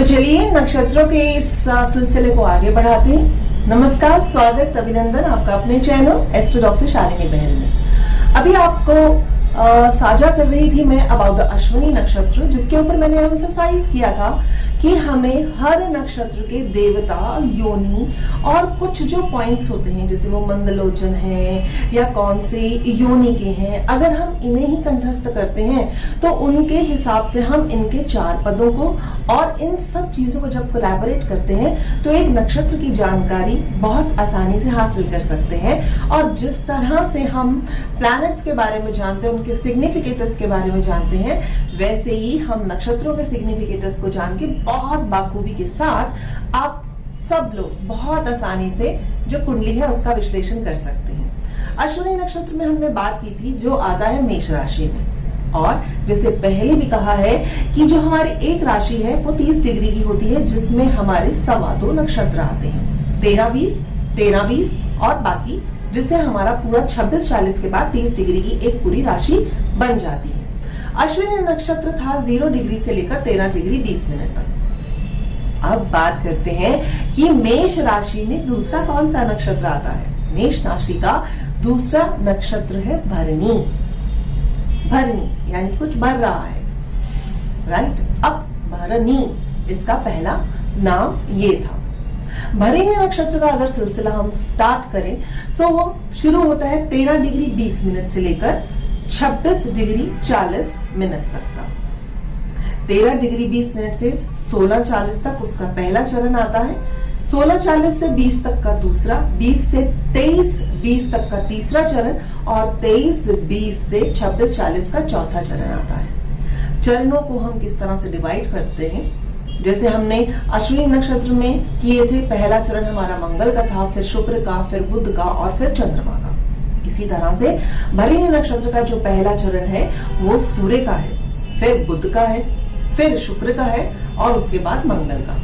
तो चलिए नक्षत्रों के इस सिलसिले को आगे बढ़ाते हैं। नमस्कार, स्वागत, अभिनंदन आपका अपने चैनल एस्ट्रो डॉक्टर शालिनी बहल में। अभी आपको साझा कर रही थी मैं अबाउट द अश्विनी नक्षत्र, जिसके ऊपर मैंने एम्फसाइज किया था कि हमें हर नक्षत्र के देवता, योनि और कुछ जो पॉइंट्स होते हैं, जैसे वो मंदलोचन है या कौन से योनि के हैं, अगर हम इन्हें ही कंठस्थ करते हैं तो उनके हिसाब से हम इनके 4 पदों को और इन सब चीजों को जब कोलैबोरेट करते हैं तो एक नक्षत्र की जानकारी बहुत आसानी से हासिल कर सकते हैं। और जिस तरह से हम प्लैनेट्स के बारे में जानते हैं, उनके सिग्निफिकेटर्स के बारे में जानते हैं, वैसे ही हम नक्षत्रों के सिग्निफिकेटर्स को जान के बहुत बाखूबी के साथ आप सब लोग बहुत आसानी से जो कुंडली है उसका विश्लेषण कर सकते हैं। अश्विनी नक्षत्र में हमने बात की थी जो आता है मेष राशि में, और जैसे पहले भी कहा है कि जो हमारी एक राशि है वो 30 डिग्री की होती है, जिसमें हमारे 2.25 नक्षत्र आते हैं, 13-20, 13-20 और बाकी, जिससे हमारा पूरा 26-40 के बाद 30 डिग्री की एक पूरी राशि बन जाती है। अश्विनी नक्षत्र था 0 डिग्री से लेकर 13 डिग्री 20 मिनट तक। अब बात करते हैं कि मेष राशि में दूसरा कौन सा नक्षत्र आता है। मेष राशि का दूसरा नक्षत्र है भरणी। भरणी यानी कुछ भर रहा है, राइट। अब भरणी इसका पहला नाम ये था। भरणी नक्षत्र का अगर सिलसिला हम स्टार्ट करें तो वो शुरू होता है 13 डिग्री 20 मिनट से लेकर 26 डिग्री 40 मिनट तक का। 13 डिग्री 20 मिनट से 16:40 तक उसका पहला चरण आता है, 16:40 से 20 तक का दूसरा, 20 से 23:20 तक का तीसरा चरण और 23:20 से 26:40 का चौथा चरण आता है। चरणों को हम किस तरह से डिवाइड करते हैं, जैसे हमने अश्विनी नक्षत्र में किए थे, पहला चरण हमारा मंगल का था, फिर शुक्र का, फिर बुध का और फिर चंद्रमा का। इसी तरह से भरणी नक्षत्र का जो पहला चरण है वो सूर्य का है, फिर बुध का है, फिर शुक्र का है और उसके बाद मंगल का।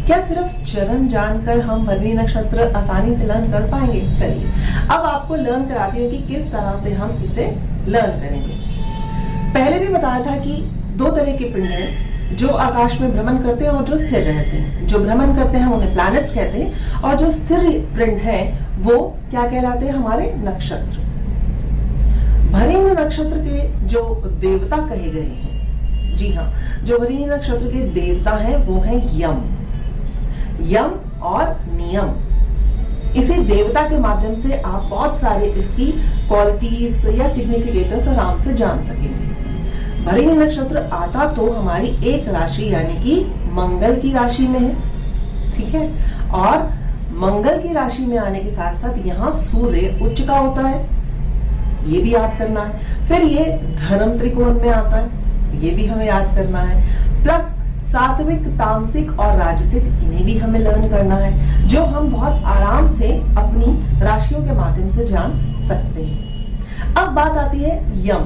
क्या सिर्फ चरण जानकर हम भरणी नक्षत्र आसानी से लर्न कर पाएंगे? चलिए अब आपको लर्न कराती हूँ कि किस तरह से हम इसे लर्न करेंगे। पहले भी बताया था कि 2 तरह के पिंड हैं, जो आकाश में भ्रमण करते हैं और जो स्थिर रहते हैं। जो भ्रमण करते हैं उन्हें प्लैनेट्स कहते हैं, और जो स्थिर पिंड है वो क्या कहलाते हैं? हमारे नक्षत्र। भरणी नक्षत्र के जो देवता कहे गए हैं, जी हाँ, जो भरणी नक्षत्र के देवता हैं वो है यम। यम और नियम, इसी देवता के माध्यम से आप बहुत सारे इसकी क्वालिटीज या सिग्निफिकेटर्स आराम से जान सकेंगे। भरणी नक्षत्र आता तो हमारी एक राशि यानी कि मंगल की राशि में है, ठीक है, और मंगल की राशि में आने के साथ साथ यहाँ सूर्य उच्च का होता है, ये भी याद करना है। फिर ये धर्म त्रिकोण में आता है, ये भी हमें याद करना है। प्लस सात्विक, तामसिक और राजसिक, इन्हें भी हमें लर्न करना है, जो हम बहुत आराम से अपनी राशियों के माध्यम से जान सकते हैं। अब बात आती है यम,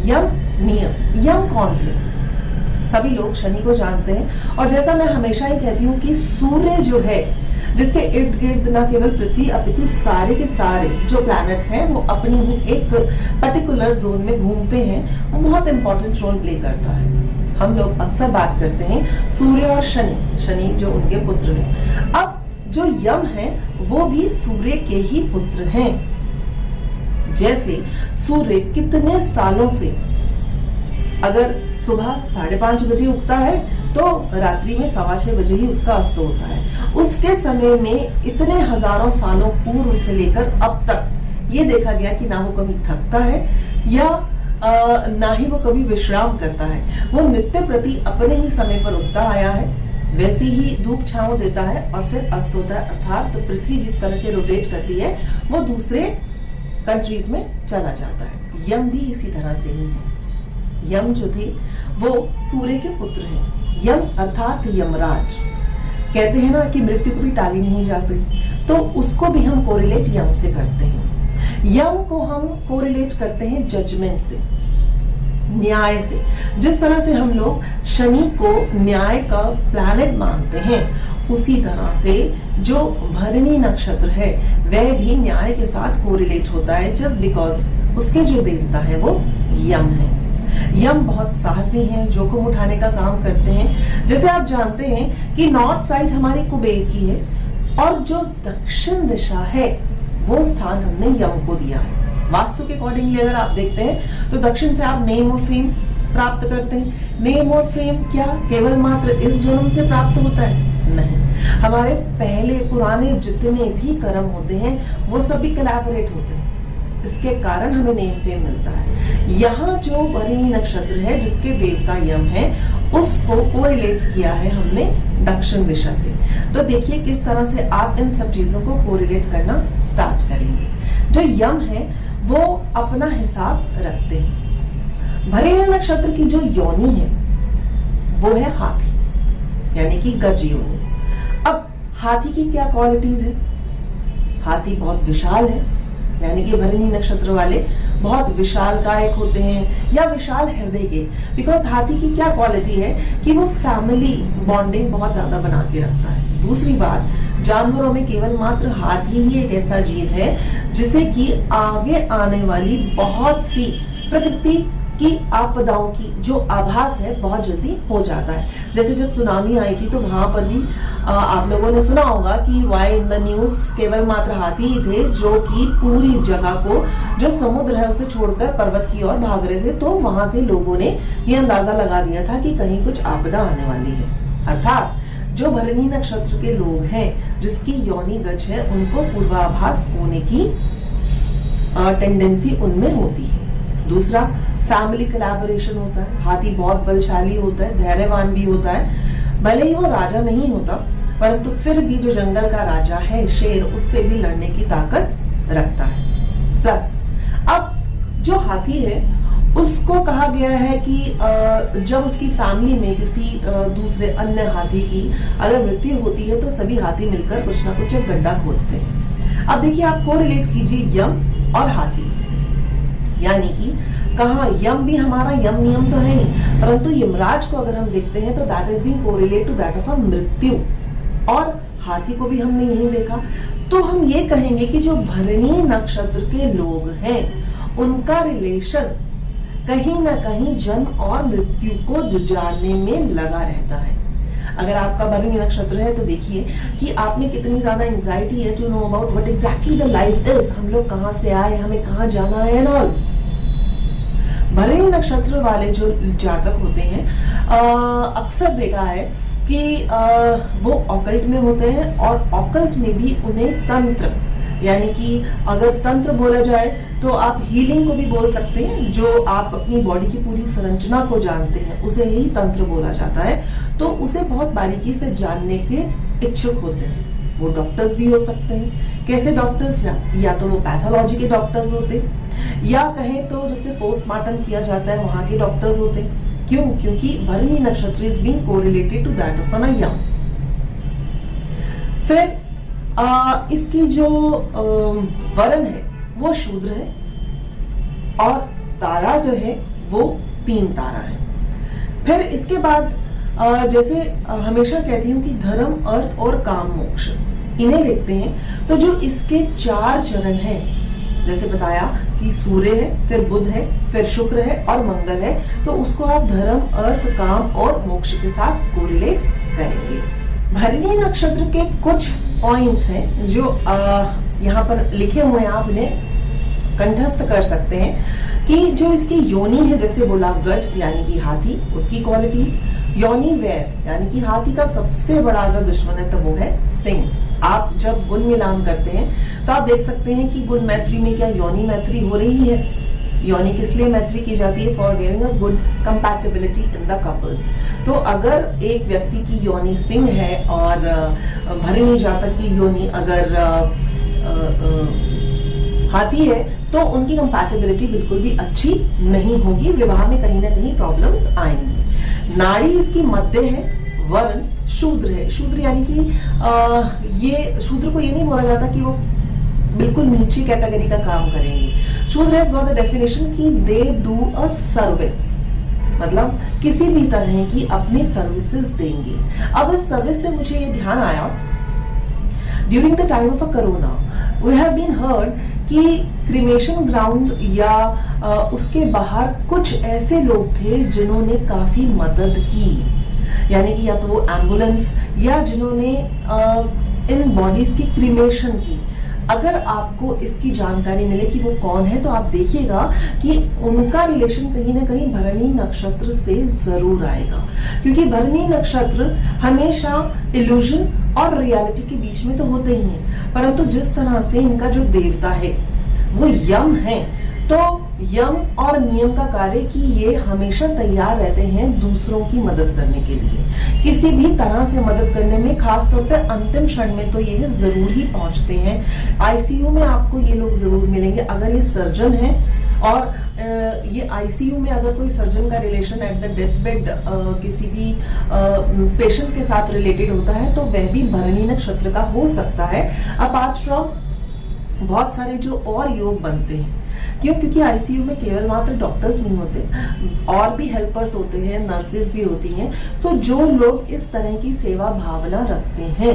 यम नियम। यम कौन थे? सभी लोग शनि को जानते हैं, और जैसा मैं हमेशा ही कहती हूँ कि सूर्य जो है, जिसके इर्द गिर्द न केवल पृथ्वी अपितु सारे के सारे जो प्लैनेट्स हैं वो अपनी ही एक पर्टिकुलर जोन में घूमते हैं, वो बहुत इंपॉर्टेंट रोल प्ले करता है। हम लोग अक्सर बात करते हैं सूर्य और शनि, शनि जो उनके पुत्र हैं। अब जो यम है वो भी सूर्य के ही पुत्र हैं। जैसे सूर्य कितने सालों से, अगर सुबह 5:30 बजे उगता है तो रात्रि में 6:15 बजे ही उसका अस्त होता है। उसके समय में इतने हजारों सालों पूर्व से लेकर अब तक ये देखा गया कि ना वो कभी थकता है या ना ही वो कभी विश्राम करता है। वो नित्य प्रति अपने ही समय पर उगता आया है, वैसे ही धूप छांव देता है और फिर अस्त होता है। अर्थात पृथ्वी जिस तरह से रोटेट करती है वो दूसरे कंट्रीज में चला जाता है। यम भी इसी तरह से ही है। यम जो थे वो सूर्य के पुत्र हैं। यम अर्थात यमराज, कहते हैं ना कि मृत्यु को भी टाली नहीं जाती, तो उसको भी हम कोरिलेट यम से करते हैं। यम को हम कोरिलेट करते हैं जजमेंट से, न्याय से। जिस तरह से हम लोग शनि को न्याय का प्लैनेट मानते हैं, उसी तरह से जो भरणी नक्षत्र है वह भी न्याय के साथ कोरिलेट होता है, जस्ट बिकॉज उसके जो देवता है वो यम है। यम बहुत साहसी हैं, जोखिम उठाने का काम करते हैं। जैसे आप जानते हैं कि नॉर्थ साइड हमारी कुबेर की है और जो दक्षिण दिशा है वो स्थान हमने यम को दिया है। वास्तु के अकॉर्डिंगली अगर आप देखते हैं तो दक्षिण से आप नेम और फेम प्राप्त करते हैं। नेम और फेम क्या केवल मात्र इस जन्म से प्राप्त होता है? नहीं, हमारे पहले पुराने जितने भी कर्म होते हैं वो सभी कोलैबोरेट होते हैं, इसके कारण हमें नेम फेम मिलता है। यहाँ जो भरणी नक्षत्र है जिसके देवता यम है उसको कोरिलेट किया है हमने दक्षिण दिशा से। तो देखिए किस तरह से आप इन सब चीजों को कोरिलेट करना स्टार्ट करेंगे। जो यम है वो अपना हिसाब रखते हैं। भरणी नक्षत्र की जो योनि है वो है हाथी, यानी कि गज योनि। अब हाथी की क्या क्वालिटीज है? हाथी बहुत विशाल है, यानी कि भरणी नक्षत्र वाले बहुत विशाल कायक होते हैं या विशाल हृदय के। बिकॉज हाथी की क्या क्वालिटी है कि वो फैमिली बॉन्डिंग बहुत ज्यादा बना के रखता है। दूसरी बात, जानवरों में केवल मात्र हाथी ही एक ऐसा जीव है जिसे कि आगे आने वाली बहुत सी प्रकृति की आपदाओं की जो आभास है बहुत जल्दी हो जाता है। जैसे जब सुनामी आई थी तो वहां पर भी आप लोगों ने सुना होगा कि वाई इन द न्यूज केवल मात्र हाथी ही थे जो कि पूरी जगह को, जो समुद्र है उसे छोड़कर पर्वत की ओर भाग रहे थे। तो वहां के लोगों ने ये अंदाजा लगा दिया था कि कहीं कुछ आपदा आने वाली है। अर्थात जो भरणी नक्षत्र के लोग हैं जिसकी योनि गज है उनको पूर्वाभास होने की टेंडेंसी उनमें होती है। दूसरा, फैमिली कोलैबोरेशन होता है। हाथी बहुत बलशाली होता है, धैर्यवान भी होता है। भले ही वो राजा नहीं होता परंतु फिर भी जो जंगल का राजा है शेर, उससे भी लड़ने की ताकत रखता है। प्लस अब जो हाथी है उसको कहा गया है कि जब उसकी फैमिली में किसी दूसरे अन्य हाथी की अगर मृत्यु होती है तो सभी हाथी मिलकर कुछ ना कुछ एक गड्ढा खोदते हैं। अब देखिए आप को रिलेट कीजिए यम और हाथी, यानी कि कहा यम भी हमारा यम नियम तो है ही, परंतु यमराज को अगर हम देखते हैं तो that is being correlate to that of a मृत्यु, और हाथी को भी हमने यही देखा। तो हम ये कहेंगे कि जो भरणी नक्षत्र के लोग हैं उनका रिलेशन कहीं ना कहीं जन्म और मृत्यु को जुझाने में लगा रहता है। अगर आपका भरणी नक्षत्र है तो देखिए कि आप में कितनी ज्यादा एंजाइटी है to know about what exactly the life is, हम लोग कहां से आए, हमें कहां जाना है एंड ऑल। भरणी नक्षत्र वाले जो जातक होते हैं अक्सर देखा है कि वो ऑकल्ट में होते हैं, और ऑकल्ट में भी उन्हें तंत्र, यानी कि अगर तंत्र बोला जाए तो आप हीलिंग को भी बोल सकते हैं। जो आप अपनी बॉडी की पूरी संरचना को जानते हैं उसे ही तंत्र बोला जाता है। तो उसे बहुत बारीकी से जानने के इच्छुक होते हैं। वो डॉक्टर्स भी हो सकते हैं। कैसे डॉक्टर्स? या तो वो पैथोलॉजी के डॉक्टर्स होते, या कहें तो जैसे पोस्टमार्टम किया जाता है वहां के डॉक्टर्स होते। क्यों? क्योंकि Bharani nakshatra is being correlated to that of a Yama. फिर इसकी जो वर्ण है वो शूद्र है, और तारा जो है वो 3 तारा है। फिर इसके बाद जैसे हमेशा कहती हूँ कि धर्म, अर्थ और काम, मोक्ष, इन्हें देखते हैं तो जो इसके 4 चरण हैं, जैसे बताया कि सूर्य है, फिर बुध है, फिर शुक्र है और मंगल है, तो उसको आप धर्म, अर्थ, काम और मोक्ष के साथ कोरिलेट करेंगे। भरणी नक्षत्र के कुछ पॉइंट्स हैं जो यहाँ पर लिखे हुए हैं, आप इन्हें कंठस्थ कर सकते हैं कि जो इसकी योनि है, जैसे बोला गज यानी कि हाथी, उसकी क्वालिटीज। योनि वैर यानी कि हाथी का सबसे बड़ा अगर दुश्मन है तो वो है सिंह। आप जब गुण मिलान करते हैं तो आप देख सकते हैं कि गुण मैत्री में क्या योनि मैत्री हो रही है। योनि किस लिए मैत्री की जाती है? For giving a good compatibility in the couples. तो अगर एक व्यक्ति की योनि सिंह है और भरणी जातक की योनि अगर हाथी है तो उनकी कंपैटिबिलिटी बिल्कुल भी अच्छी नहीं होगी, विवाह में कहीं ना कहीं प्रॉब्लम्स आएंगी। नाड़ी इसकी मध्य है, वर्ण शूद्र है। शूद्र यानी कि ये शूद्र को ये नहीं बोला जाता कि वो बिल्कुल नीची कैटेगरी का काम करेंगे। शूद्र हैज गॉट द डेफिनेशन कि दे डू अ सर्विस, मतलब किसी भी तरह की अपनी सर्विसेज देंगे। अब इस सर्विस से मुझे ये ध्यान आया, during the time of a corona we have been heard कि क्रिमेशन ग्राउंड या उसके बाहर कुछ ऐसे लोग थे जिन्होंने काफी मदद की, यानी कि या तो वो एम्बुलेंस या जिन्होंने इन बॉडीज की क्रिमेशन की। अगर आपको इसकी जानकारी मिले कि वो कौन है, तो आप देखिएगा कि उनका रिलेशन कहीं ना कहीं भरणी नक्षत्र से जरूर आएगा, क्योंकि भरणी नक्षत्र हमेशा इल्यूजन और रियलिटी के बीच में तो होते ही हैं, परंतु जिस तरह से इनका जो देवता है वो यम है, तो यम और नियम का कार्य कि ये हमेशा तैयार रहते हैं दूसरों की मदद करने के लिए, किसी भी तरह से मदद करने में, खास तौर पे अंतिम क्षण में तो ये जरूर ही पहुंचते हैं। आईसीयू में आपको ये लोग जरूर मिलेंगे। अगर ये सर्जन है और ये आईसीयू में अगर कोई सर्जन का relation at the death bed किसी भी पेशेंट के साथ रिलेटेड होता है, तो वह भी भरणी नक्षत्र का हो सकता है। अपार्ट फ्रॉम बहुत सारे जो और योग बनते हैं, क्यों? क्योंकि आईसीयू में केवल मात्र डॉक्टर्स नहीं होते, और भी हेल्पर्स होते हैं, नर्सेज भी होती हैं। तो जो लोग इस तरह की सेवा भावना रखते हैं,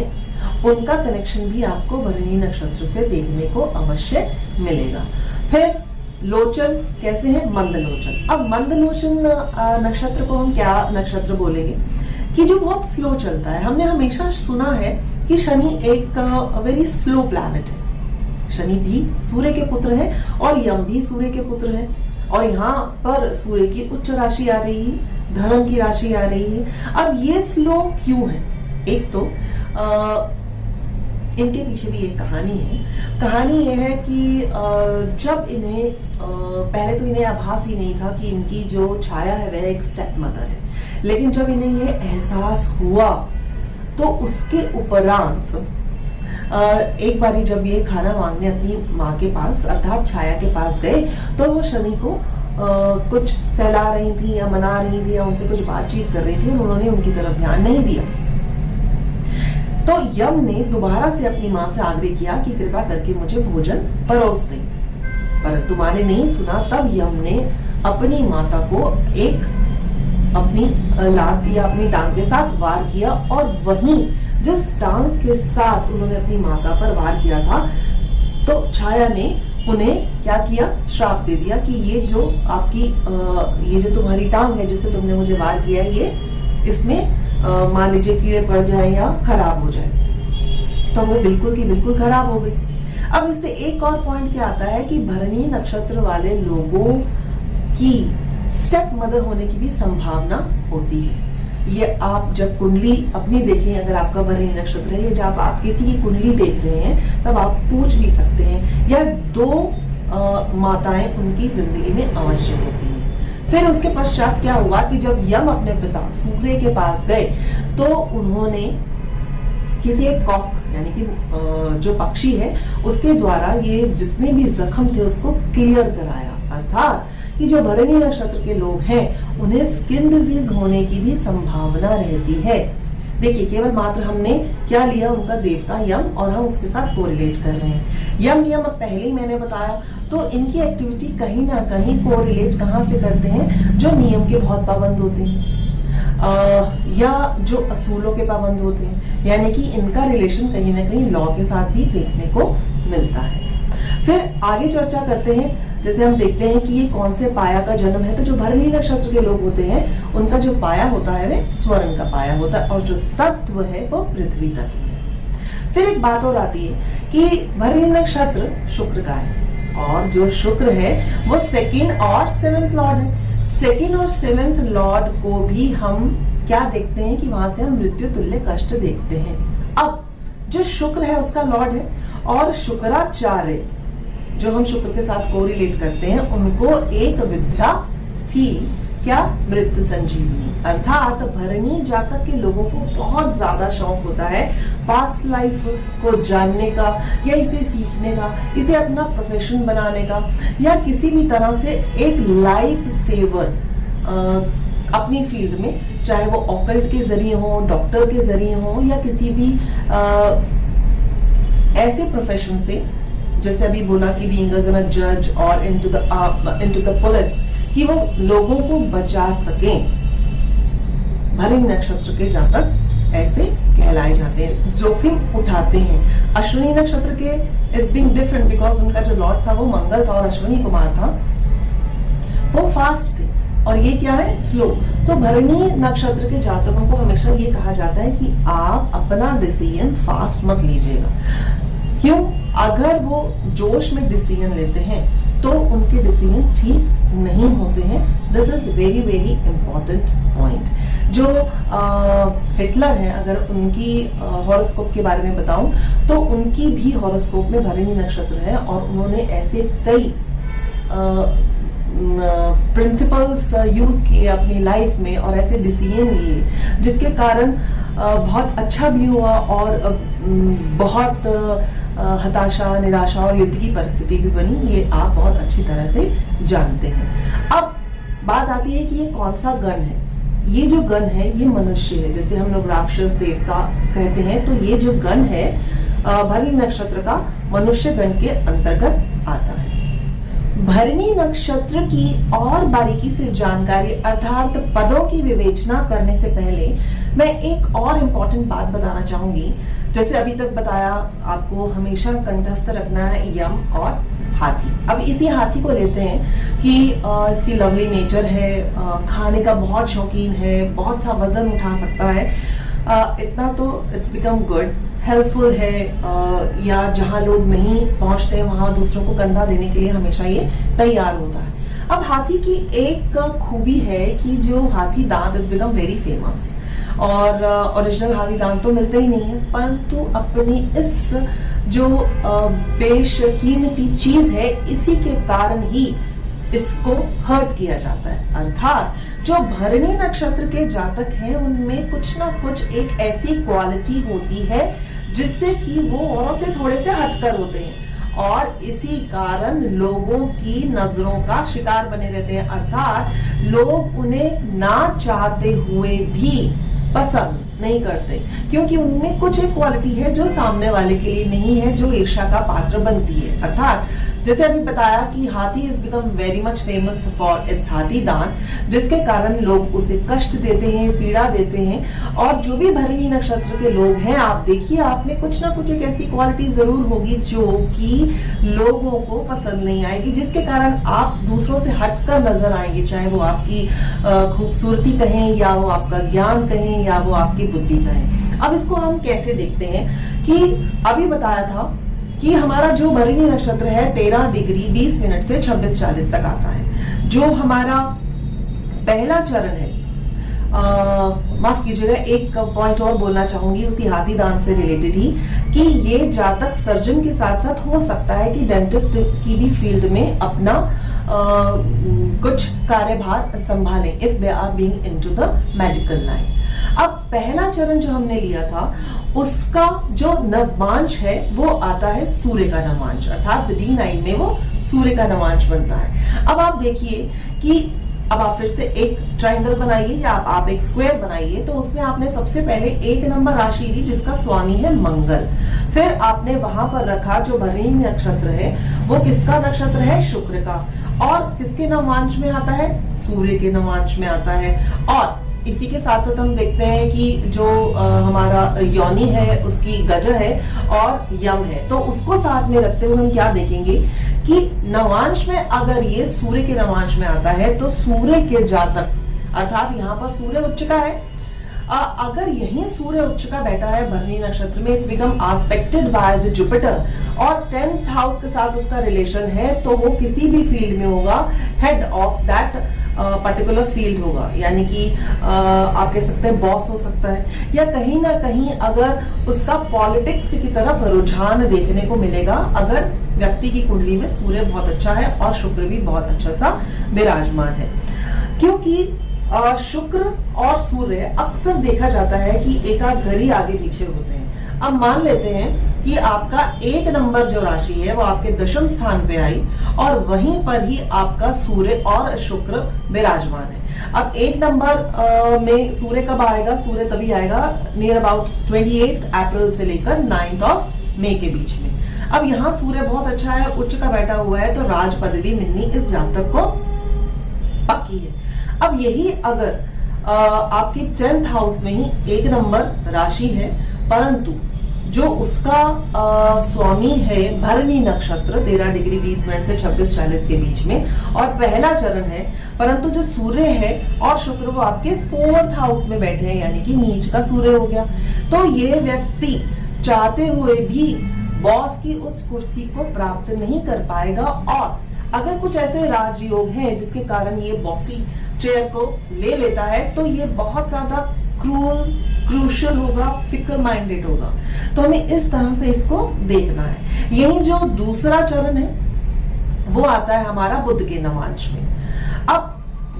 उनका कनेक्शन भी आपको भरणी नक्षत्र से देखने को अवश्य मिलेगा। फिर लोचन कैसे है? मंदलोचन। अब मंदलोचन नक्षत्र को हम क्या नक्षत्र बोलेंगे कि जो बहुत स्लो चलता है। हमने हमेशा सुना है कि शनि एक वेरी स्लो प्लैनेट है। शनि भी सूर्य के पुत्र है और यम भी सूर्य के पुत्र है, और यहाँ पर सूर्य की उच्च राशि आ रही है, धर्म की राशि आ रही है। अब ये स्लो क्यों है? एक तो इनके पीछे भी एक कहानी है। कहानी ये है कि जब इन्हें पहले तो इन्हें आभास ही नहीं था कि इनकी जो छाया है वह एक स्टेप मदर है, लेकिन जब इन्हें ये एहसास हुआ तो उसके उपरांत एक बारी जब ये खाना मांगने अपनी माँ के पास अर्थात छाया के पास गए, तो वो शनि को कुछ सहला रही थी या मना रही थी या उनसे कुछ बातचीत कर रही थी, और उन्होंने उनकी तरफ ध्यान नहीं दिया। तो यम ने दोबारा से अपनी माँ से आग्रह किया कि कृपा करके मुझे भोजन परोस दें, परंतु माँ ने नहीं सुना। तब यम ने अपनी माता को एक अपनी लात या अपनी टांग के साथ वार किया, और वहीं जिस टांग के साथ उन्होंने अपनी माता पर वार किया था, तो छाया ने उन्हें क्या किया? श्राप दे दिया कि ये जो आपकी ये जो तुम्हारी टांग है जिससे तुमने मुझे वार किया है, ये इसमें मान लीजिए कीड़े पड़ जाए या खराब हो जाए। तो वो बिल्कुल की बिल्कुल खराब हो गई। अब इससे एक और पॉइंट क्या आता है कि भरणी नक्षत्र वाले लोगों की स्टेप मदर होने की भी संभावना होती है। ये आप जब कुंडली अपनी देखें, अगर आपका भरणी नक्षत्र है, या जब आप किसी की कुंडली देख रहे हैं, तब आप पूछ भी सकते हैं, या दो माताएं उनकी जिंदगी में अवश्य होती हैं। फिर उसके पश्चात क्या हुआ कि जब यम अपने पिता सूर्य के पास गए, तो उन्होंने किसी एक कॉक यानी कि जो पक्षी है उसके द्वारा ये जितने भी जख्म थे उसको क्लियर कराया। अर्थात कि जो भरणी नक्षत्र के लोग हैं उन्हें स्किन डिजीज होने की भी संभावना रहती है। देखिए, केवल मात्र हमने क्या लिया? उनका देवता यम, और हम उसके साथ कोरिलेट कर रहे हैं। यम नियम अब पहले ही मैंने बताया, तो इनकी एक्टिविटी कहीं ना कहीं कोरिलेट कहाँ से करते हैं? जो नियम के बहुत पाबंद होते हैं या जो असूलों के पाबंद होते हैं, यानी कि इनका रिलेशन कहीं ना कहीं लॉ के साथ भी देखने को मिलता है। फिर आगे चर्चा करते हैं। जैसे हम देखते हैं कि ये कौन से पाया का जन्म है, तो जो भरणी नक्षत्र के लोग होते हैं उनका जो पाया होता है वह स्वर्ण का पाया होता है, और जो तत्व है वो पृथ्वी तत्व है। फिर एक बात और आती है कि भरणी नक्षत्र शुक्र का है, और जो शुक्र है वो सेकंड और सेवेंथ लॉर्ड है। सेकंड और सेवेंथ लॉर्ड को भी हम क्या देखते हैं कि वहां से हम मृत्यु तुल्य कष्ट देखते हैं। अब जो शुक्र है उसका लॉर्ड है, और शुक्राचार्य जो हम शुक्र के साथ कोरिलेट करते हैं, उनको एक विद्या थी क्या? मृत संजीवनी। अर्थात भरणी जातक के लोगों को बहुत ज्यादा शौक होता है पास्ट लाइफ को जानने का, या इसे सीखने का, इसे अपना प्रोफेशन बनाने का, या किसी भी तरह से एक लाइफ सेवर अपनी फील्ड में, चाहे वो ऑकल्ट के जरिए हो, डॉक्टर के जरिए हो, या किसी भी ऐसे प्रोफेशन से, जैसे अभी बोला कि बीइंग अ जज और इनटू द पुलिस, कि वो लोगों को बचा सकें। भरणी नक्षत्र के जातक ऐसे कहलाए जाते हैं, जोखिम उठाते हैं। अश्विनी नक्षत्र के इज बीइंग डिफरेंट बिकॉज उनका जो लॉर्ड था वो मंगल था और अश्विनी कुमार था, वो फास्ट थे और ये क्या है, स्लो। तो भरणी नक्षत्र के जातकों को हमेशा ये कहा जाता है कि आप अपना डिसीजन फास्ट मत लीजिएगा। क्यों? अगर वो जोश में डिसीजन लेते हैं तो उनके डिसीजन ठीक नहीं होते हैं। This is very very important point. जो हिटलर है, अगर उनकी हॉरोस्कोप के बारे में बताऊं तो उनकी भी हॉरोस्कोप में भरणी नक्षत्र है और उन्होंने ऐसे कई प्रिंसिपल्स यूज किए अपनी लाइफ में और ऐसे डिसीजन लिए जिसके कारण बहुत अच्छा भी हुआ और बहुत हताशा, निराशा और युद्ध की परिस्थिति भी बनी। ये आप बहुत अच्छी तरह से जानते हैं। अब बात आती है कि ये कौन सा गण है। ये जो गण है ये मनुष्य है, जैसे हम लोग राक्षस देवता कहते हैं, तो ये जो गण है भरणी नक्षत्र का मनुष्य गण के अंतर्गत आता है। भरणी नक्षत्र की और बारीकी से जानकारी अर्थात पदों की विवेचना करने से पहले मैं एक और इम्पोर्टेंट बात बताना चाहूंगी। जैसे अभी तक बताया, आपको हमेशा कंठस्थ रखना है यम और हाथी। अब इसी हाथी को लेते हैं कि इसकी लवली नेचर है, खाने का बहुत शौकीन है, बहुत सा वजन उठा सकता है, इतना तो इट्स बिकम गुड, हेल्पफुल है, या जहां लोग नहीं पहुंचते वहां दूसरों को कंधा देने के लिए हमेशा ये तैयार होता है। अब हाथी की एक खूबी है कि जो हाथी दांत इज बिकम वेरी फेमस और ओरिजिनल हाथी दांत तो मिलते ही नहीं है, परंतु अपनी इस जो बेशकीमती चीज है इसी के कारण ही इसको हर्ट किया जाता है। अर्थात जो भरणी नक्षत्र के जातक हैं उनमें कुछ ना कुछ एक ऐसी क्वालिटी होती है जिससे कि वो औरों से थोड़े से हटकर होते हैं और इसी कारण लोगों की नजरों का शिकार बने रहते हैं। अर्थात लोग उन्हें ना चाहते हुए भी पसंद नहीं करते क्योंकि उनमें कुछ एक क्वालिटी है जो सामने वाले के लिए नहीं है, जो ईर्ष्या का पात्र बनती है। अर्थात जैसे अभी बताया कि हाथी is become very much famous for its हाथी दांत, जिसके कारण लोग उसे कष्ट देते हैं, पीड़ा देते हैं। और जो भी भरणी नक्षत्र के लोग हैं, आप देखिए आप में कुछ ना कुछ एक ऐसी क्वालिटी जरूर होगी जो कि लोगों को पसंद नहीं आएगी, जिसके कारण आप दूसरों से हटकर नजर आएंगे, चाहे वो आपकी खूबसूरती कहें या वो आपका ज्ञान कहें या वो आपकी बुद्धि कहें। अब इसको हम कैसे देखते हैं कि अभी बताया था कि हमारा जो भरणी नक्षत्र है 13 डिग्री 20 मिनट से 26:40 तक आता है। जो हमारा पहला चरण है, माफ कीजिएगा एक पॉइंट और बोलना चाहूंगी उसी हाथी दांत से रिलेटेड ही, कि ये जातक सर्जन के साथ साथ हो सकता है कि डेंटिस्ट की भी फील्ड में अपना कुछ कार्यभार संभालें if they are being into the medical line. अब पहला चरण जो हमने लिया था उसका जो नवमांश है वो आता है सूर्य का नवमांश, अर्थात D9 में वो सूर्य का नवमांश बनता है। अब आप देखिए कि अब आप फिर से एक ट्रायंगल बनाइए या आप एक स्क्वायर बनाइए, तो उसमें आपने सबसे पहले 1 नंबर राशि ली जिसका स्वामी है मंगल। फिर आपने वहां पर रखा जो भरणी नक्षत्र है वो किसका नक्षत्र है, शुक्र का, और किसके नवमांश में आता है, सूर्य के नवमांश में आता है। और इसी के साथ साथ हम देखते हैं कि जो हमारा योनि है उसकी गज है और यम है, तो उसको साथ में रखते हुए हम क्या देखेंगे कि नवांश में अगर ये सूर्य के नवांश में आता है तो सूर्य के जातक, अर्थात यहाँ पर सूर्य उच्च का है, अगर यही सूर्य उच्च का बैठा है भरणी नक्षत्र में, it's become aspected by the Jupiter और 10th हाउस के साथ उसका रिलेशन है, तो वो किसी भी फील्ड में होगा, head of that particular field होगा, यानी कि आप कह सकते हैं बॉस हो सकता है, या कहीं ना कहीं अगर उसका पॉलिटिक्स की तरफ रुझान देखने को मिलेगा अगर व्यक्ति की कुंडली में सूर्य बहुत अच्छा है और शुक्र भी बहुत अच्छा सा विराजमान है। क्योंकि शुक्र और सूर्य अक्सर देखा जाता है कि एकाध घर ही आगे पीछे होते हैं। अब मान लेते हैं कि आपका 1 नंबर जो राशि है वो आपके दशम स्थान पे आई और वहीं पर ही आपका सूर्य और शुक्र विराजमान है। अब 1 नंबर में सूर्य कब आएगा, सूर्य तभी आएगा नियर अबाउट 28 अप्रैल से लेकर 9 मई के बीच में। अब यहाँ सूर्य बहुत अच्छा है, उच्च का बैठा हुआ है, तो राज पदवी मिलनी इस जातक को पक्की है। अब यही अगर आपके 10th हाउस में ही 1 नंबर राशि है परंतु जो उसका स्वामी है भरणी नक्षत्र 13 डिग्री 20 मिनट से 26:40 के बीच में और पहला चरण है, परंतु जो सूर्य है और शुक्र वो आपके 4th हाउस में बैठे हैं, यानी कि नीच का सूर्य हो गया। तो ये व्यक्ति चाहते हुए भी बॉस की उस कुर्सी को प्राप्त नहीं कर पाएगा, और अगर कुछ ऐसे राजयोग हैं जिसके कारण ये बॉसी चेयर को ले लेता है तो ये बहुत ज्यादा क्रूशियल होगा, फिकर माइंडेड होगा। तो हमें इस तरह से इसको देखना है। यही जो दूसरा चरण है वो आता है हमारा बुध के नवांश में। अब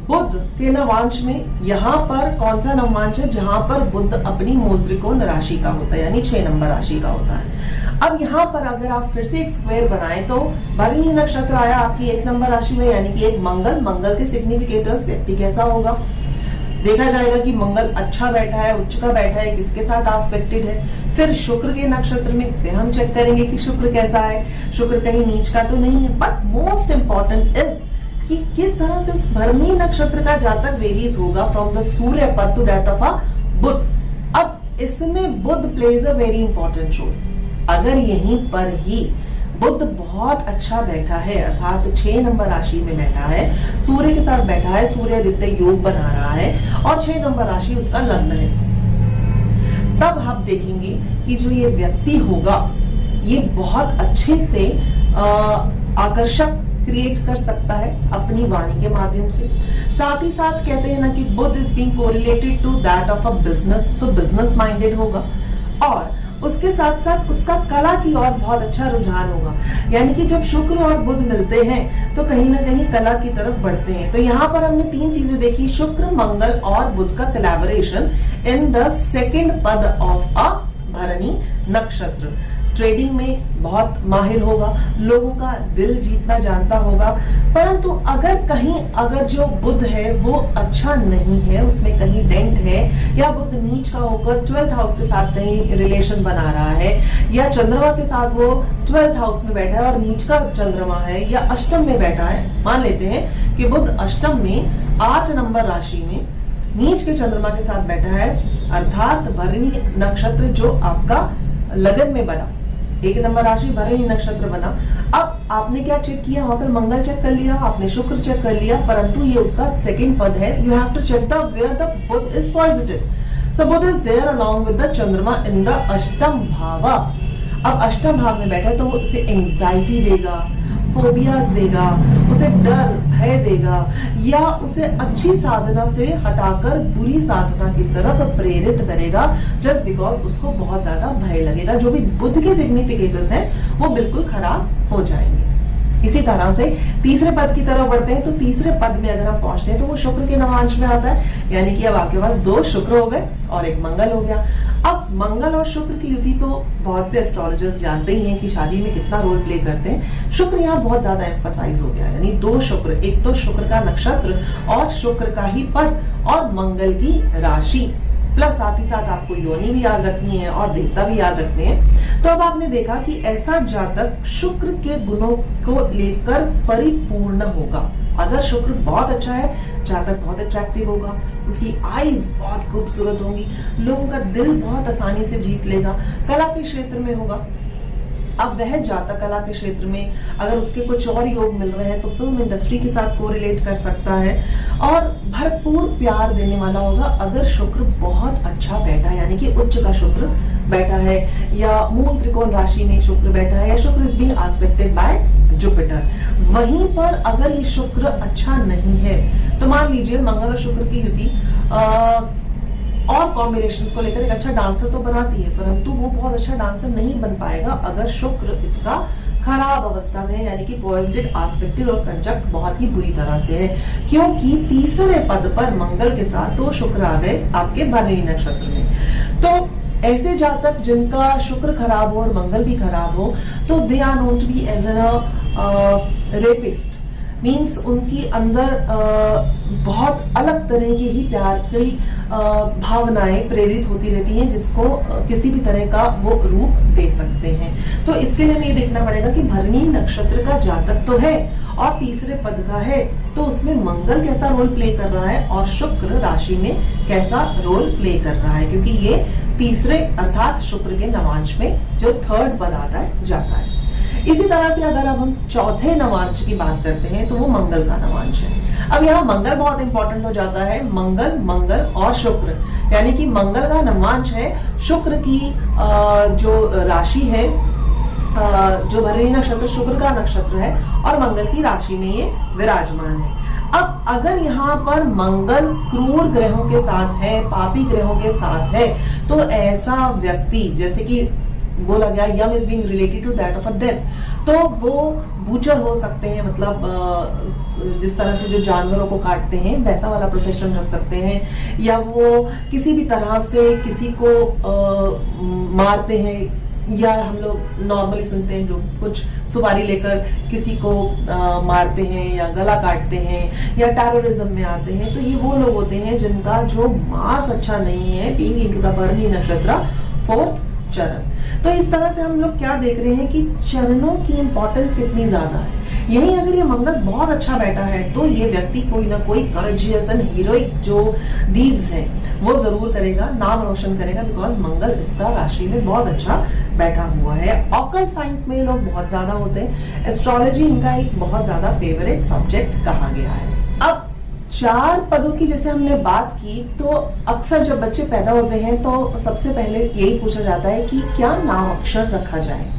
बुध के नवांश में यहाँ पर कौन सा नवांश है, जहां पर बुध अपनी मूल त्रिकोण राशि का होता है, यानी 6 नंबर राशि का होता है। अब यहाँ पर अगर आप फिर से एक स्क्वायर बनाएं तो भरणी नक्षत्र आया आपकी 1 नंबर राशि में, यानी कि एक मंगल के सिग्निफिकेटर्स व्यक्ति कैसा होगा देखा जाएगा कि मंगल अच्छा बैठा है, उच्च का बैठा है, किसके साथ आस्पेक्टेड है। फिर शुक्र के नक्षत्र में फिर हम चेक करेंगे कि शुक्र कैसा है, शुक्र कहीं नीच का तो नहीं है। बट मोस्ट इंपॉर्टेंट इज कि किस तरह से उस भरणी नक्षत्र का जातक वेरीज होगा from the Surya pada to death of a Budh. अब इसमें Budh plays a very important role. अगर यहीं पर ही बुध बहुत अच्छा बैठा है, अर्थात 6 नंबर राशि में बैठा है, सूर्य के साथ बैठा है, सूर्य आदित्य योग बना रहा है और 6 नंबर राशि उसका लग्न है, तब हम देखेंगे कि जो ये व्यक्ति होगा ये बहुत अच्छे से आकर्षक क्रिएट कर सकता है अपनी वाणी के माध्यम से। साथ ही साथ कहते हैं ना कि Budh is being correlated to that of a business, तो बिजनेस माइंडेड होगा और उसके साथ साथ उसका कला की ओर बहुत अच्छा रुझान होगा। यानी कि जब शुक्र और बुध मिलते हैं तो कहीं ना कहीं कला की तरफ बढ़ते हैं। तो यहाँ पर हमने 3 चीजें देखी, शुक्र मंगल और बुध का कोलैबोरेशन इन द 2nd पद ऑफ अ भरणी नक्षत्र। ट्रेडिंग में बहुत माहिर होगा, लोगों का दिल जीतना जानता होगा, परंतु अगर जो बुध है वो अच्छा नहीं है, उसमें कहीं डेंट है, या बुध नीच का होकर 12th हाउस के साथ कहीं रिलेशन बना रहा है, या चंद्रमा के साथ वो 12th हाउस में बैठा है और नीच का चंद्रमा है, या अष्टम में बैठा है। मान लेते हैं कि बुध अष्टम में 8 नंबर राशि में नीच के चंद्रमा के साथ बैठा है, अर्थात भरणी नक्षत्र जो आपका लगन में बना, 1 नंबर राशि भरणी नक्षत्र बना। अब आपने क्या चेक किया, वहां पर मंगल चेक कर लिया, आपने शुक्र चेक कर लिया, परंतु ये उसका 2nd पद है। You have to check the where the Budh is positive. So Budh is there along with the Chandrama in the अष्टम भाव। अब अष्टम भाव में बैठा है तो वो उसे एंजाइटी देगा, फोबियाज देगा, उसे डर भय देगा, या उसे अच्छी साधना से हटाकर बुरी साधना की तरफ प्रेरित करेगा, जस्ट बिकॉज उसको बहुत ज्यादा भय लगेगा। जो भी बुध के सिग्निफिकेटर्स हैं वो बिल्कुल खराब हो जाएंगे। इसी तरह से तीसरे पद की तरफ बढ़ते हैं तो तीसरे पद में अगर हम पहुंचते हैं तो वो शुक्र के नवांश में आता है, यानी कि अब आपके पास 2 शुक्र हो गए और 1 मंगल हो गया। अब मंगल और शुक्र की युति तो बहुत से एस्ट्रोलॉजर्स जानते ही हैं कि शादी में कितना रोल प्ले करते हैं। शुक्र यहाँ बहुत ज्यादा एम्फसाइज हो गया, यानी 2 शुक्र, एक तो शुक्र का नक्षत्र और शुक्र का ही पद और मंगल की राशि, प्लस साथ ही साथ आपको योनि भी याद रखनी है और देवता भी याद रखने हैं। तो अब आपने देखा कि ऐसा जातक शुक्र के गुणों को लेकर परिपूर्ण होगा। अगर शुक्र बहुत अच्छा है, जातक बहुत अट्रैक्टिव होगा, उसकी आईज बहुत खूबसूरत होंगी, लोगों का दिल बहुत आसानी से जीत लेगा, कला के क्षेत्र में होगा। अब वह जातक कला के क्षेत्र में अगर उसके कुछ और योग मिल रहे हैं तो फिल्म इंडस्ट्री के साथ कोरिलेट कर सकता है और भरपूर प्यार देने वाला होगा। अगर शुक्र बहुत अच्छा बैठा है, यानी कि उच्च का शुक्र बैठा है, या मूल त्रिकोण राशि में शुक्र बैठा है, या शुक्र is being expected bye Jupiter. वहीं पर अगर ये शुक्र अच्छा नहीं है तो मान लीजिए मंगल और शुक्र की युति और कॉम्बिनेशंस को लेकर एक अच्छा डांसर तो बनाती है, परंतु वो बहुत अच्छा डांसर नहीं बन पाएगा अगर शुक्र इसका खराब अवस्था में है, यानी कि पॉजिटिव एस्पेक्टेड और कंजक्ट बहुत ही बुरी तरह से है, क्योंकि तीसरे पद पर मंगल के साथ 2 शुक्र आ गए आपके भरणी नक्षत्र में। तो ऐसे जातक जिनका शुक्र खराब हो और मंगल भी खराब हो तो they are known to be as an rapist, means उनकी अंदर बहुत अलग तरह की ही प्यार की भावनाएं प्रेरित होती रहती हैं, जिसको किसी भी तरह का वो रूप दे सकते हैं। तो इसके लिए हमें ये देखना पड़ेगा कि भरणी नक्षत्र का जातक तो है और तीसरे पद का है, तो उसमें मंगल कैसा रोल प्ले कर रहा है और शुक्र राशि में कैसा रोल प्ले कर रहा है, क्योंकि ये तीसरे अर्थात शुक्र के नवांश में जो थर्ड पद आता है जाता है। इसी तरह से अगर अब हम चौथे नवांश की बात करते हैं तो वो मंगल का नवांश है। अब यहाँ मंगल बहुत इंपॉर्टेंट हो जाता है। मंगल, मंगल और शुक्र, यानी कि मंगल का नवांश है, शुक्र की जो राशि है, जो भरणी नक्षत्र शुक्र का नक्षत्र है और मंगल की राशि में ये विराजमान है। अब अगर यहाँ पर मंगल क्रूर ग्रहों के साथ है, पापी ग्रहों के साथ है, तो ऐसा व्यक्ति, जैसे कि बोला गया Yama is being related to that of a death, तो वो बूचर हो सकते हैं, मतलब जिस तरह से जो जानवरों को काटते हैं वैसा वाला प्रोफेशन रख सकते हैं, या वो किसी भी तरह से किसी को मारते हैं, या हम लोग नॉर्मली सुनते हैं जो कुछ सुपारी लेकर किसी को मारते हैं या गला काटते हैं या टेररिज्म में आते हैं। तो ये वो लोग होते हैं जिनका जो मार्स अच्छा नहीं है, बीइंग इनटू द भरणी नक्षत्र, फोर्थ चरण। तो इस तरह से हम लोग क्या देख रहे हैं कि चरणों की इंपॉर्टेंस कितनी ज्यादा है। यही अगर ये मंगल बहुत अच्छा बैठा है तो ये व्यक्ति कोई ना कोई करेजियस एंड हीरोइक जो डीड्स हैं वो जरूर करेगा, नाम रोशन करेगा, बिकॉज मंगल इसका राशि में बहुत अच्छा बैठा हुआ है। ऑकल्ट साइंस में ये लोग बहुत ज्यादा होते हैं। एस्ट्रोलॉजी इनका एक बहुत ज्यादा फेवरेट सब्जेक्ट कहा गया है। अब 4 पदों की जैसे हमने बात की, तो अक्सर जब बच्चे पैदा होते हैं तो सबसे पहले यही पूछा जाता है कि क्या नाम अक्षर रखा जाए।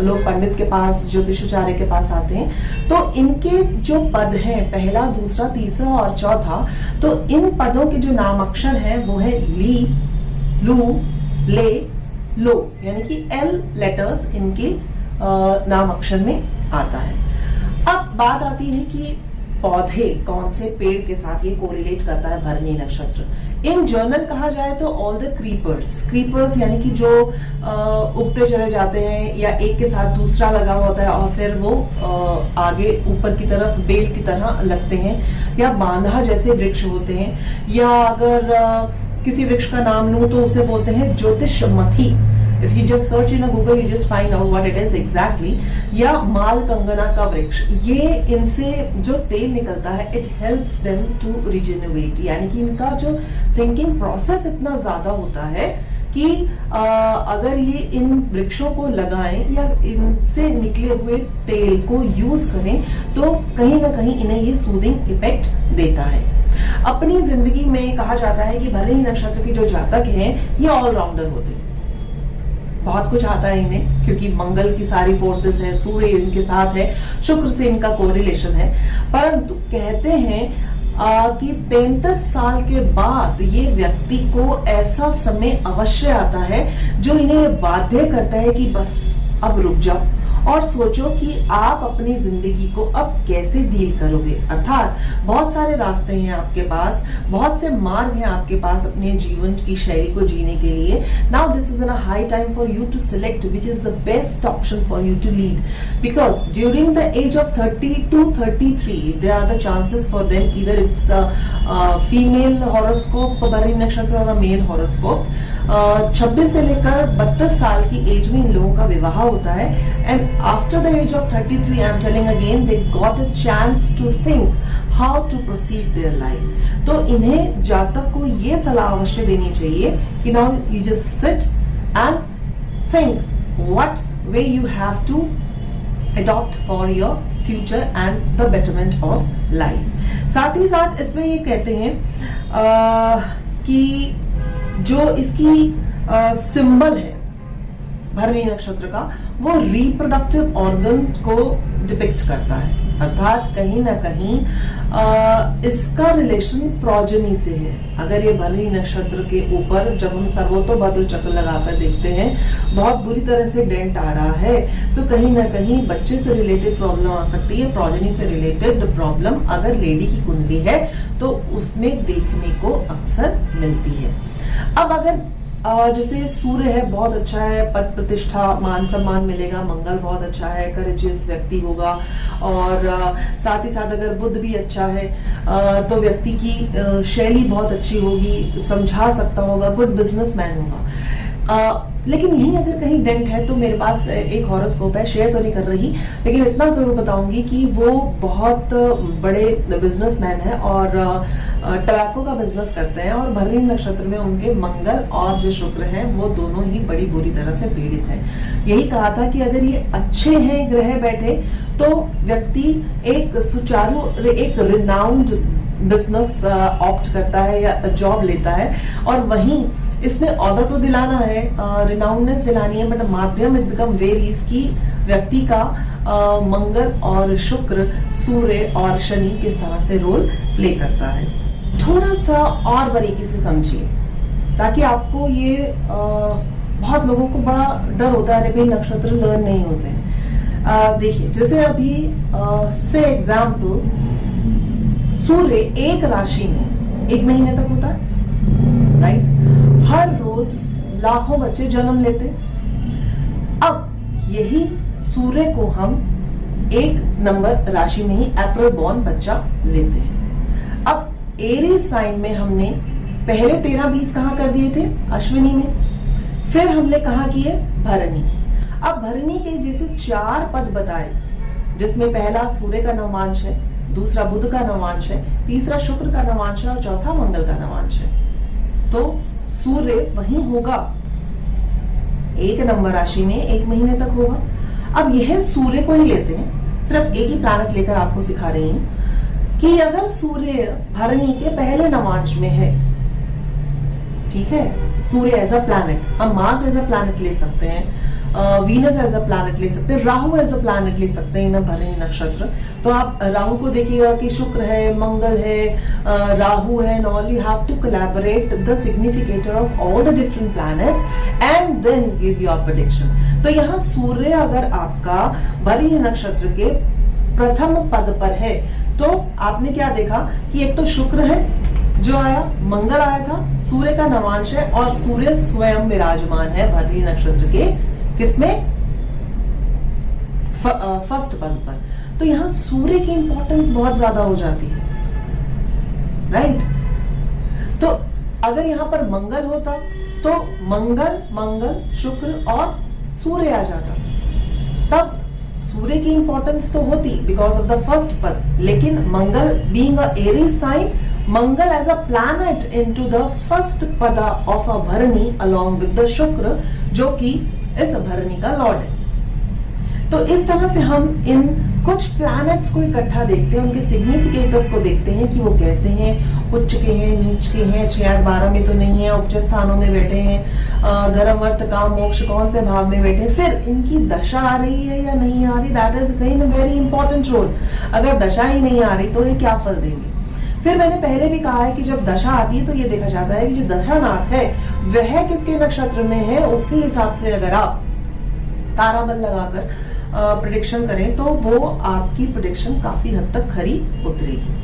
लोग पंडित के पास, ज्योतिषाचार्य के पास आते हैं, तो इनके जो पद हैं, पहला, दूसरा, तीसरा और चौथा, तो इन पदों के जो नाम अक्षर हैं वो है ली, लू, ले, लो, यानी कि L लेटर्स इनके नाम अक्षर में आता है। अब बात आती है कि पौधे कौन से पेड़ के साथ ये कोरिलेट करता है भरणी नक्षत्र। इन जर्नल कहा जाए तो ऑल द क्रीपर्स यानी कि जो उगते चले जाते हैं या एक के साथ दूसरा लगा होता है और फिर वो आगे ऊपर की तरफ बेल की तरह लगते हैं, या बांधा जैसे वृक्ष होते हैं, या अगर किसी वृक्ष का नाम लूं तो उसे बोलते हैं ज्योतिषमथी। If you just search in a Google, you just find out what it is exactly. या माल कंगना का वृक्ष, ये इनसे जो तेल निकलता है it helps them to regenerate, यानी कि इनका जो थिंकिंग प्रोसेस इतना ज्यादा होता है कि अगर ये इन वृक्षों को लगाएं या इनसे निकले हुए तेल को यूज करें तो कहीं ना कहीं इन्हें ये सूदिंग इफेक्ट देता है। अपनी जिंदगी में कहा जाता है कि भरणी नक्षत्र के जो जातक हैं ये ऑलराउंडर होते हैं, बहुत कुछ आता है इन्हें, क्योंकि मंगल की सारी फोर्सेस है, सूर्य इनके साथ है, शुक्र से इनका कोरिलेशन है। परंतु कहते हैं कि 33 साल के बाद ये व्यक्ति को ऐसा समय अवश्य आता है जो इन्हें बाध्य करता है कि बस अब रुक जाओ और सोचो कि आप अपनी जिंदगी को अब कैसे डील करोगे। अर्थात बहुत सारे रास्ते हैं आपके पास, बहुत से मार्ग हैं आपके पास अपने जीवन की शैली को जीने के लिए। Now this is an high time for you to select which is the best option for you to lead, because during the age of 30 to 33 there are the chances for them, either it's female horoscope Bharani nakshatra और mail horoscope. 26 से लेकर 32 साल की as में इन लोगों का विवाह होता है, and after the age of 33, I am telling again, they got a chance to think how to proceed their life. तो इन्हें जातक को ये सलाह अवश्य देनी चाहिए कि now you just sit and think what way you have to adopt for your future and the betterment of life. साथ ही साथ इसमें ये कहते हैं कि जो इसकी सिंबल है भरणी नक्षत्र का, वो रिप्रोडक्टिव ऑर्गन को डिपिक्ट करता है। अर्थात कहीं ना कहीं इसका रिलेशन प्रोजेनी से है। अगर ये भरणी नक्षत्र के ऊपर जब हम सर्वोतोभद्र चक्र लगाकर देखते हैं बहुत बुरी तरह से डेंट आ रहा है, तो कहीं ना कहीं बच्चे से रिलेटेड प्रॉब्लम आ सकती है। प्रोजेनी से रिलेटेड प्रॉब्लम अगर लेडी की कुंडली है तो उसमें देखने को अक्सर मिलती है। अब अगर जैसे सूर्य है बहुत अच्छा है, पद प्रतिष्ठा मान सम्मान मिलेगा, मंगल बहुत अच्छा है, करेजियस व्यक्ति होगा, और साथ ही साथ अगर बुध भी अच्छा है तो व्यक्ति की शैली बहुत अच्छी होगी, समझा सकता होगा, गुड बिजनेसमैन होगा। लेकिन यही अगर कहीं डेंट है तो मेरे पास एक हॉरोस्कोप है, शेयर तो नहीं कर रही, लेकिन इतना जरूर बताऊंगी कि वो बहुत बड़े बिजनेसमैन है और टबैको का बिजनेस करते हैं, और भरणी नक्षत्र में उनके मंगल और जो शुक्र हैं वो दोनों ही बड़ी बुरी तरह से पीड़ित हैं। यही कहा था कि अगर ये अच्छे हैं ग्रह बैठे तो व्यक्ति एक सुचारू, एक रिनाउंड बिजनेस ऑप्ट करता है या जॉब लेता है, और वहीं इसने औदा तो दिलाना है, रिनाउंडनेस दिलानी है, बट माध्यम इट बिकम वेरीज की व्यक्ति का मंगल और शुक्र, सूर्य और शनि किस तरह से रोल प्ले करता है। थोड़ा सा और बारीकी से समझिए ताकि आपको ये बहुत लोगों को बड़ा डर होता है, अरे भाई नक्षत्र लर्न नहीं होते हैं। देखिए जैसे अभी से एग्जाम्पल, सूर्य एक राशि में 1 महीने तक होता है, राइट। हर रोज लाखों बच्चे जन्म लेते। अब यही सूर्य को हम 1 नंबर राशि में ही अप्रैल बॉर्न बच्चा लेते हैं। अब एरीज साइन में हमने पहले 13-20 कहां कर दिए थे, अश्विनी में, फिर हमने कहा किए भरणी। अब भरणी के जैसे 4 पद बताए, जिसमें पहला सूर्य का नवांश है, दूसरा बुध का नवांश है, तीसरा शुक्र का नवांश है और चौथा मंगल का नवांश है। तो सूर्य वहीं होगा 1 नंबर राशि में 1 महीने तक होगा। अब यह सूर्य को ही लेते हैं, सिर्फ एक ही प्लैनेट लेकर आपको सिखा रही हूं कि अगर सूर्य भरणी के पहले नवांश में है, ठीक है, सूर्य एज अ प्लैनेट, हम मार्स एज अ प्लैनेट ले सकते हैं, वीनस एज अ प्लैनेट ले सकते हैं, राहु एज अ प्लैनेट ले सकते हैं इन भरणी नक्षत्र। तो आप राहु को देखिएगा कि शुक्र है, मंगल है, राहु है, and all you have to collaborate the significator of all the different planets and then give your prediction. तो यहाँ सूर्य अगर आपका भरणी नक्षत्र के प्रथम पद पर है तो आपने क्या देखा कि एक तो शुक्र है जो आया, मंगल आया था, सूर्य का नवांश है और सूर्य स्वयं विराजमान है भरणी नक्षत्र के किसमें, फर्स्ट पद पर। तो यहां सूर्य की इंपॉर्टेंस बहुत ज्यादा हो जाती है, राइट। तो अगर यहां पर मंगल होता तो मंगल, मंगल, शुक्र और सूर्य आ जाता, तब सूर्य की इंपॉर्टेंस तो होती because of the first pada, लेकिन Mangal being a Aries sign, Mangal as a planet into the first pada of a Bharani along with the शुक्र जो कि इस भरणी का लॉर्ड है। तो इस तरह से हम इन कुछ प्लैनेट्स को इकट्ठा देखते हैं, उनके सिग्निफिकेटर्स को देखते हैं कि वो कैसे हैं, उच्च के हैं, नीच के हैं, 6-8-12 में तो नहीं है, उच्च स्थानों में बैठे हैं, धर्म अर्थ काम मोक्ष कौन से भाव में बैठे, फिर इनकी दशा आ रही है या नहीं आ रही, that is playing a very important role. अगर दशा ही नहीं आ रही तो ये क्या फल देंगे। फिर मैंने पहले भी कहा है कि जब दशा आती है तो ये देखा जाता है कि जो दशानाथ है वह किसके नक्षत्र में है, उसके हिसाब से अगर आप ताराबल लगाकर प्रेडिक्शन करें तो वो आपकी प्रेडिक्शन काफी हद तक खरी उतरेगी।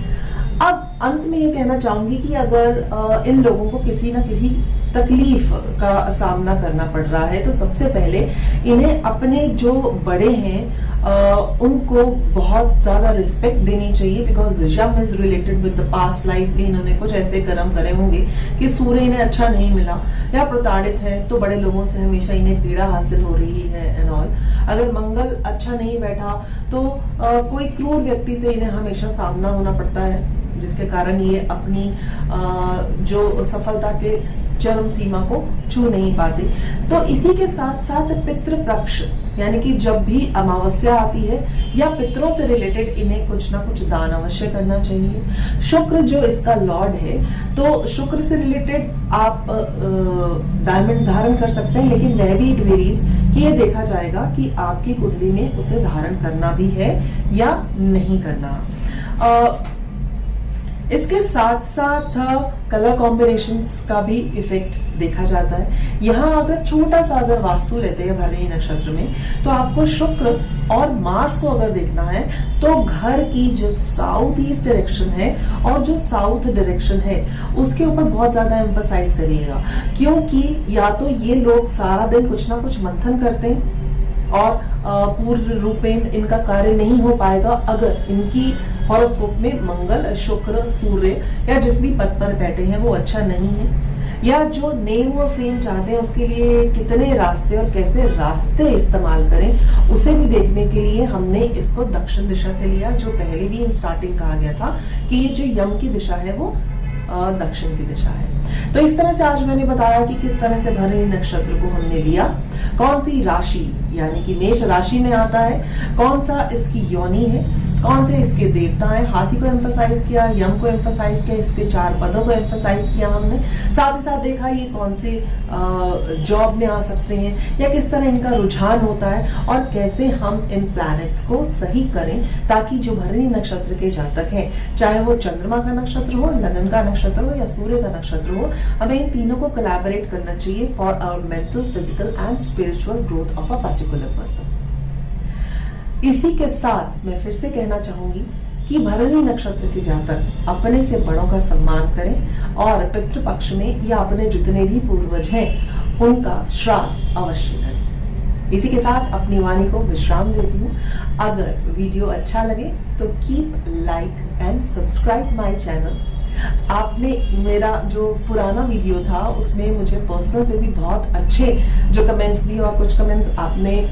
अब अंत में ये कहना चाहूंगी कि अगर इन लोगों को किसी ना किसी तकलीफ का सामना करना पड़ रहा है तो सबसे पहले इन्हें अपने जो बड़े हैं उनको बहुत ज्यादा रिस्पेक्ट देनी चाहिए, because Yama is related with the past life में इन्होंने कुछ ऐसे कर्म करे होंगे कि सूर्य इन्हें अच्छा नहीं मिला या प्रताड़ित है तो बड़े लोगों से हमेशा इन्हें पीड़ा हासिल हो रही है एंड ऑल। अगर मंगल अच्छा नहीं बैठा तो कोई क्रूर व्यक्ति से इन्हें हमेशा सामना होना पड़ता है, जिसके कारण ये अपनी जो सफलता के चरम सीमा को छू नहीं पाते। तो इसी के साथ साथ पितृपक्ष, यानी कि जब भी अमावस्या आती है या पितरों से रिलेटेड इन्हें कुछ ना कुछ दान अवश्य करना चाहिए। शुक्र जो इसका लॉर्ड है तो शुक्र से रिलेटेड आप डायमंड धारण कर सकते हैं, लेकिन वह भी इट वेरीज कि ये देखा जाएगा कि आपकी कुंडली में उसे धारण करना भी है या नहीं करना। इसके साथ साथ कलर कॉम्बिनेशंस का भी इफेक्ट देखा जाता है। यहाँ अगर छोटा सा अगर वास्तु लेते हैं भरणी नक्षत्र में तो आपको शुक्र और मार्स को अगर देखना है तो घर की जो साउथ ईस्ट डायरेक्शन है और जो साउथ डायरेक्शन है उसके ऊपर बहुत ज्यादा एम्फसाइज करिएगा, क्योंकि या तो ये लोग सारा दिन कुछ ना कुछ मंथन करते हैं और पूर्ण रूपेण इनका कार्य नहीं हो पाएगा अगर इनकी हॉरोस्कोप में मंगल, शुक्र, सूर्य या जिस भी पद पर बैठे हैं वो अच्छा नहीं है, या जो नेम और फेम चाहते हैं उसके लिए कितने रास्ते और कैसे रास्ते इस्तेमाल करें, उसे भी देखने के लिए हमने इसको दक्षिण दिशा से लिया, जो पहले भी इन स्टार्टिंग कहा गया था कि ये जो यम की दिशा है वो दक्षिण की दिशा है। तो इस तरह से आज मैंने बताया कि किस तरह से भरणी नक्षत्र को हमने लिया, कौन सी राशि यानी कि मेष राशि में आता है, कौन सा इसकी योनि है, कौन से इसके देवता हैं, हाथी को एम्फसाइज किया, यम को एम्फसाइज किया, इसके 4 पदों को एम्फसाइज किया हमने। साथ ही साथ देखा ये कौन से जॉब में आ सकते हैं या किस तरह इनका रुझान होता है और कैसे हम इन प्लैनेट्स को सही करें ताकि जो भरणी नक्षत्र के जातक हैं, चाहे वो चंद्रमा का नक्षत्र हो, लगन का नक्षत्र हो या सूर्य का नक्षत्र हो, हमें इन तीनों को कोलैबोरेट करना चाहिए for our mental, physical and spiritual growth of a particular person. इसी के साथ मैं फिर से कहना चाहूंगी कि भरणी नक्षत्र के जातक अपने से बड़ों का सम्मान करें और पितृपक्ष में या अपने जितने भी पूर्वज हैं उनका श्राद्ध अवश्य करें। इसी के साथ अपनी वाणी को विश्राम देती हूँ। अगर वीडियो अच्छा लगे तो keep like and subscribe my channel. आपने मेरा जो पुराना वीडियो था उसमें मुझे पर्सनल पे भी बहुत अच्छे जो कमेंट्स दिए और कुछ कमेंट्स आपने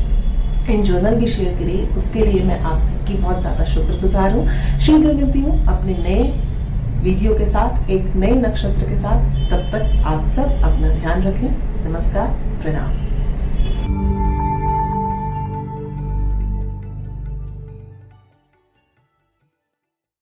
इन जर्नल भी शेयर करिए, उसके लिए मैं आप सबकी बहुत ज्यादा शुक्रगुजार हूँ। शीघ्र मिलती हूँ अपने नए वीडियो के साथ, एक नए नक्षत्र के साथ। तब तक आप सब अपना ध्यान रखें। नमस्कार, प्रणाम।